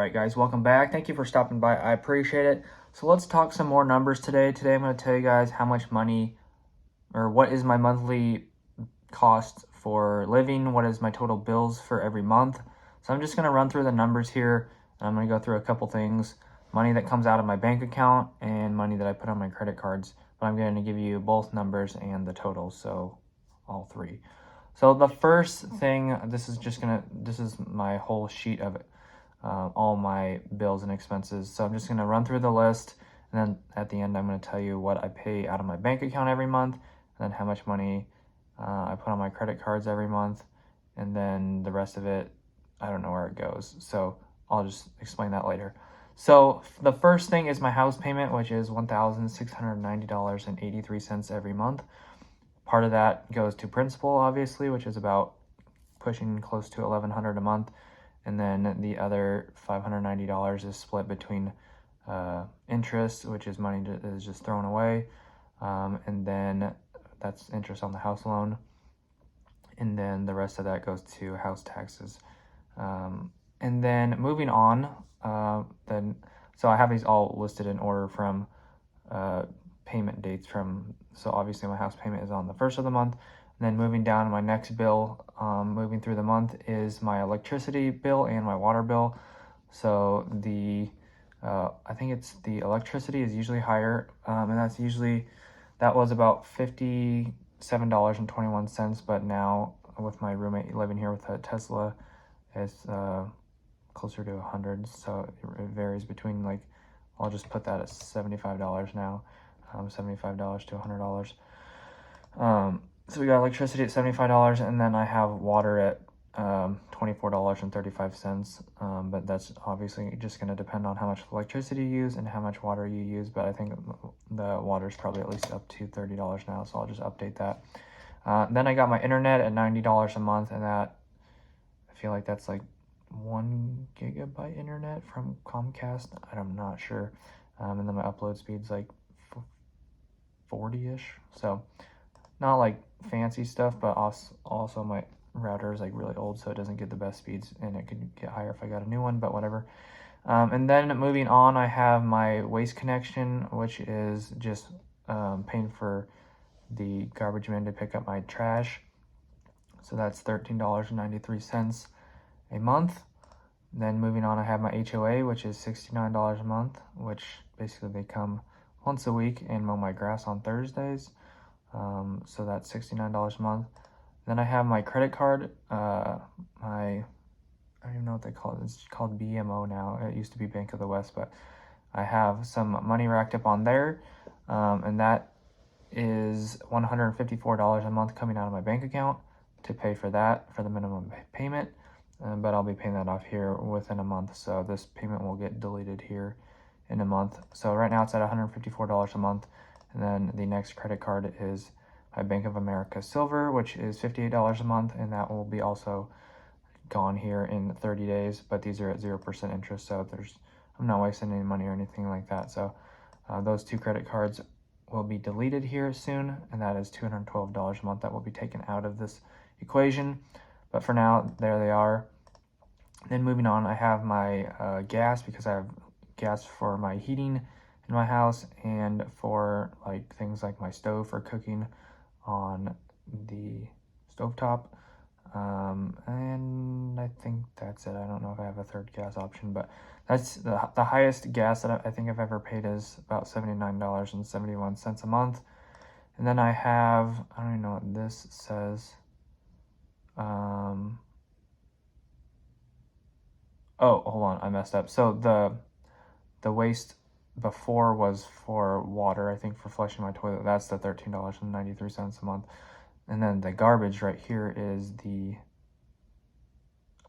Alright guys, welcome back. Thank you for stopping by. I appreciate it. So let's talk some more numbers today. Today I'm going to tell you guys how much money, or what is my monthly cost for living, what is my total bills for every month. So I'm just going to run through the numbers here. And I'm going to go through a couple things. Money that comes out of my bank account and money that I put on my credit cards. But I'm going to give you both numbers and the totals, so all three. So the first thing, this is my whole sheet of it. All my bills and expenses. So I'm just going to run through the list, and then at the end I'm going to tell you what I pay out of my bank account every month, and then how much money I put on my credit cards every month, and then the rest of it, I don't know where it goes. So I'll just explain that later. So the first thing is my house payment, which is $1,690.83 every month. Part of that goes to principal, obviously, which is about pushing close to $1,100 a month. And then the other $590 is split between interest, which is money that is just thrown away. And then that's interest on the house loan. And then the rest of that goes to house taxes. And then moving on, so I have these all listed in order from payment dates so obviously my house payment is on the first of the month. And then moving down, my next bill, moving through the month, is my electricity bill and my water bill. So I think it's the electricity is usually higher, and that was about $57.21, but now with my roommate living here with a Tesla, it's closer to 100, so it varies between, like, I'll just put that at $75 now, $75 to $100. So we got electricity at $75, and then I have water at $24.35. But that's obviously just going to depend on how much electricity you use and how much water you use. But I think the water is probably at least up to $30 now, so I'll just update that. Then I got my internet at $90 a month, and that, I feel like that's like 1 gigabyte internet from Comcast. I'm not sure. And then my upload speed's like 40-ish. So not like fancy stuff, but also my router is like really old, so it doesn't get the best speeds, and it could get higher if I got a new one, but whatever. And then moving on, I have my waste connection, which is just paying for the garbage man to pick up my trash. So that's $13.93 a month. Then moving on, I have my HOA, which is $69 a month, which basically they come once a week and mow my grass on Thursdays. So that's $69 a month. Then I have my credit card, I don't even know what they call it. It's called BMO now. It used to be Bank of the West, but I have some money racked up on there, and that is $154 a month coming out of my bank account to pay for that, for the minimum payment. But I'll be paying that off here within a month, so this payment will get deleted here in a month. So right now it's at $154 a month. And then the next credit card is my Bank of America Silver, which is $58 a month, and that will be also gone here in 30 days. But these are at 0% interest, so I'm not wasting any money or anything like that. So those two credit cards will be deleted here soon, and that is $212 a month that will be taken out of this equation. But for now, there they are. Then moving on, I have my gas, because I have gas for my heating in my house and for like things like my stove for cooking on the stovetop. And I think that's it. I don't know if I have a third gas option, but that's the highest gas that I think I've ever paid is about $79.71 a month. And then I have, I don't even know what this says. Oh, hold on, I messed up. So the waste before was for water, I think, for flushing my toilet. That's the $13.93 a month. And then the garbage right here is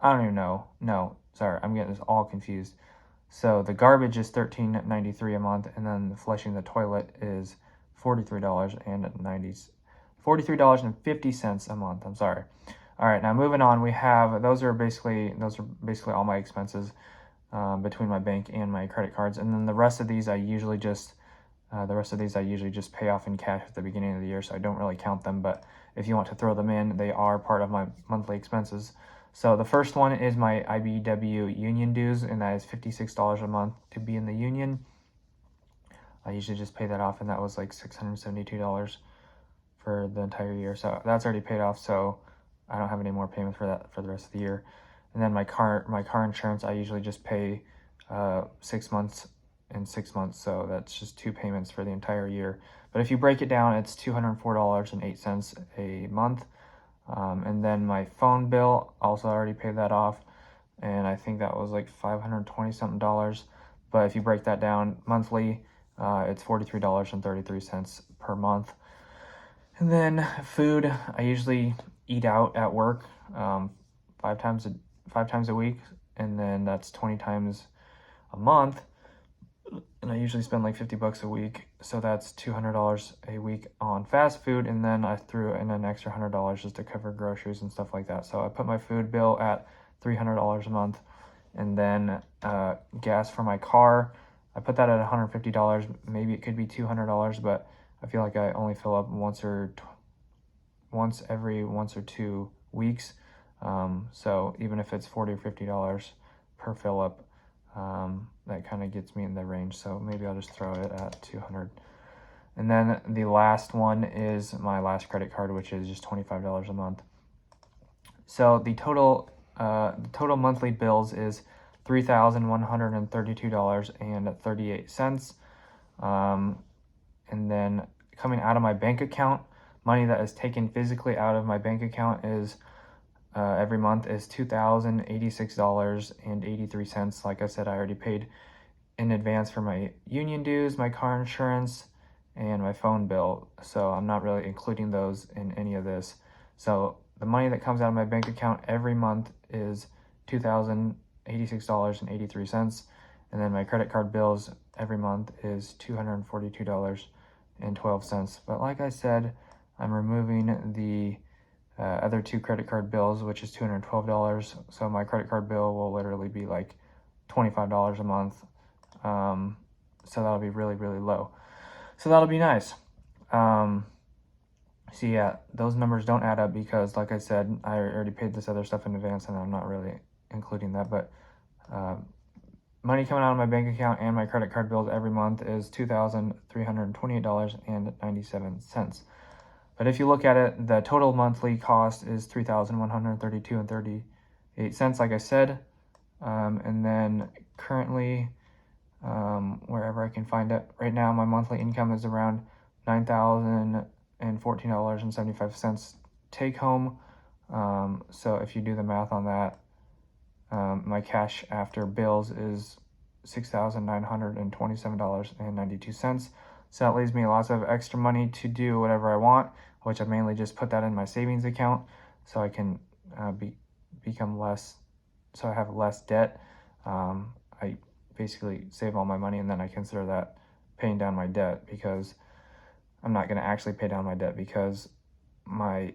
I don't even know. No, sorry, I'm getting this all confused. So the garbage is $13.93 a month, and then the flushing the toilet is $43.50 a month. I'm sorry. All right, now moving on, we have those are basically all my expenses between my bank and my credit cards, and then the rest of these I usually just pay off in cash at the beginning of the year, so I don't really count them. But if you want to throw them in, they are part of my monthly expenses. So the first one is my IBEW union dues, and that is $56 a month to be in the union. I usually just pay that off, and that was like $672 for the entire year. So that's already paid off, so I don't have any more payments for that for the rest of the year. And then my car insurance, I usually just pay 6 months and 6 months, so that's just 2 payments for the entire year. But if you break it down, it's $204.08 a month. And then my phone bill, also already paid that off, and I think that was like $520 something. But if you break that down monthly, it's $43.33 per month. And then food, I usually eat out at work 5 times a week, and then that's 20 times a month. And I usually spend like $50 a week, so that's $200 a week on fast food, and then I threw in an extra $100 just to cover groceries and stuff like that. So I put my food bill at $300 a month, and then gas for my car, I put that at $150. Maybe it could be $200, but I feel like I only fill up once every 2 weeks. So even if it's $40 or $50 per fill up, that kind of gets me in the range. So maybe I'll just throw it at 200. And then the last one is my last credit card, which is just $25 a month. So the total monthly bills is $3,132.38. And then coming out of my bank account, money that is taken physically out of my bank account is every month is $2,086.83. Like I said, I already paid in advance for my union dues, my car insurance, and my phone bill. So I'm not really including those in any of this. So the money that comes out of my bank account every month is $2,086.83. And then my credit card bills every month is $242.12. But like I said, I'm removing the other 2 credit card bills, which is $212. So my credit card bill will literally be like $25 a month. So that'll be really, really low. So that'll be nice. So yeah, those numbers don't add up because, like I said, I already paid this other stuff in advance, and I'm not really including that. But money coming out of my bank account and my credit card bills every month is $2,328.97. But if you look at it, the total monthly cost is $3,132.38, like I said. And then currently, wherever I can find it, right now my monthly income is around $9,014.75 take home. So if you do the math on that, my cash after bills is $6,927.92. So that leaves me lots of extra money to do whatever I want, which I mainly just put that in my savings account so I can become less, so I have less debt. I basically save all my money, and then I consider that paying down my debt, because I'm not going to actually pay down my debt because my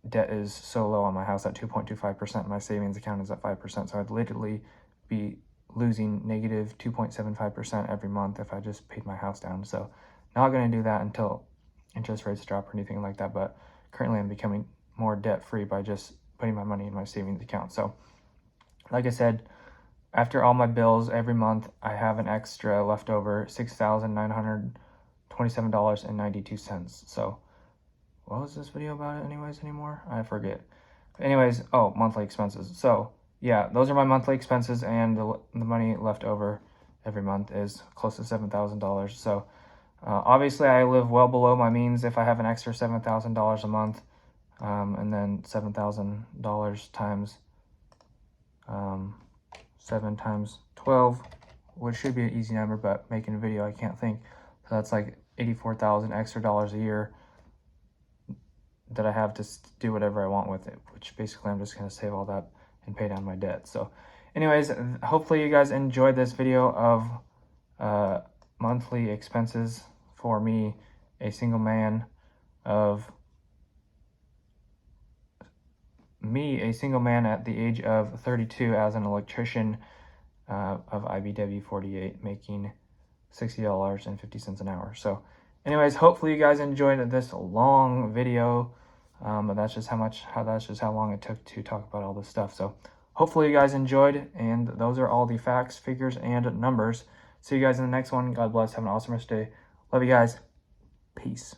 debt is so low on my house at 2.25%. My savings account is at 5%. So I'd literally be losing negative 2.75% every month if I just paid my house down. So not going to do that until interest rates drop or anything like that. But currently I'm becoming more debt free by just putting my money in my savings account. So like I said, after all my bills every month, I have an extra leftover $6,927.92. So what was this video about anyways anymore? I forget. Anyways, monthly expenses. So yeah, those are my monthly expenses, and the money left over every month is close to $7,000. So obviously I live well below my means if I have an extra $7,000 a month, and then $7,000 times 7 times 12, which should be an easy number, but making a video I can't think. So that's like $84,000 extra dollars a year that I have to do whatever I want with it, which basically I'm just going to save all that and pay down my debt. So anyways, hopefully you guys enjoyed this video of monthly expenses for me, a single man at the age of 32 as an electrician of IBW 48, making $60.50 an hour. So anyways, hopefully you guys enjoyed this long video. But that's just how long it took to talk about all this stuff. So hopefully you guys enjoyed, and those are all the facts, figures, and numbers. See you guys in the next one. God bless. Have an awesome rest of the day. Love you guys. Peace.